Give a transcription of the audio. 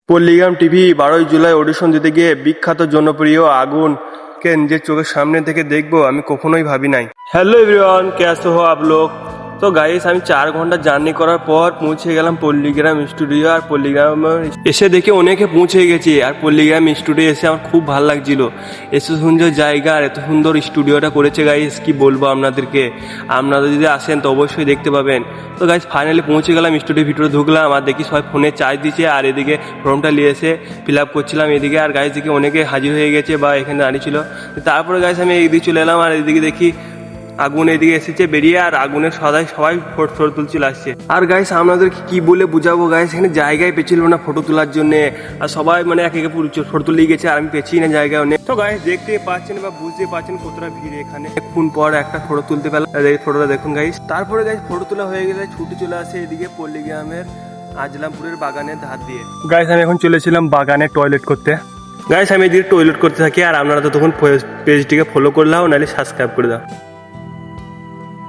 পল্লিগ্রাম TV 12 July audition দিতে গিয়ে বিখ্যাত জনপ্রিয় আগুনকে নিজের চোখের সামনে থেকে দেখবো আমি কখনোই ভাবি নাই। হ্যালো এভরিওয়ান, कैसे हो आप लोग? তো গাইস আমি 4 ঘন্টা জার্নি করার পর পৌঁছে গেলাম পল্লিগ্রাম স্টুডিও। আর পল্লিগ্রাম এসে দেখে অনেকে পৌঁছে গেছি। আর পল্লিগ্রাম স্টুডিও এসে আমার খুব ভালো লাগছিল। এত সুন্দর জায়গা আর এত সুন্দর স্টুডিওটা করেছে গাইস, কি বলবো আপনাদেরকে। আপনারা যদি আসেন তো অবশ্যই দেখতে পাবেন। তো গাইস ফাইনালি পৌঁছে গেলাম, স্টুডিওর ভিতরে ঢুকলাম আর দেখি সবাই ফোনে চার্জ দিচ্ছে। আর এদিকে ফর্মটা নিয়ে এসে ফিল আপ করছিলাম এদিকে। আর গাইস দেখি অনেকে হাজির হয়ে গেছে বা এখানে দাঁড়িয়েছিল। তারপরে গাইস আমি এইদিকে চলে এলাম আর এদিকে দেখি আগুন এদিকে এসেছে বেরিয়ে। আর আগুনের সবাই ফটো তুলছিল আসছে। আর গাইস আপনাদেরকে কি বলে বুঝাবো গাইস, এখানে জায়গায় পেছিল না ফটো তোলার জন্য। আর সবাই মানে এক একে ফটো তুলে গেছে আর আমি পেছি না জায়গা অনেক। তো গাইস দেখতে পাচ্ছেন বা বুঝতে পারছেন কতটা ভিড় এখানে। এখন পর একটা ফটো তুলতে পেলাম, এই ফটোটা দেখুন গাইস। তারপরে গাইস ফটো তোলা হয়ে গেলে ছুটে চলে আসে এদিকে পল্লিগ্রামের আজলামপুরের বাগানের ধার দিয়ে। গাইস আমি এখন চলেছিলাম বাগানে টয়লেট করতে। গাইস আমি এদিকে টয়লেট করতে থাকি আর আপনারা তো তখন পেজটিকে ফলো করলাম, নাহলে সাবস্ক্রাইব করে দাও।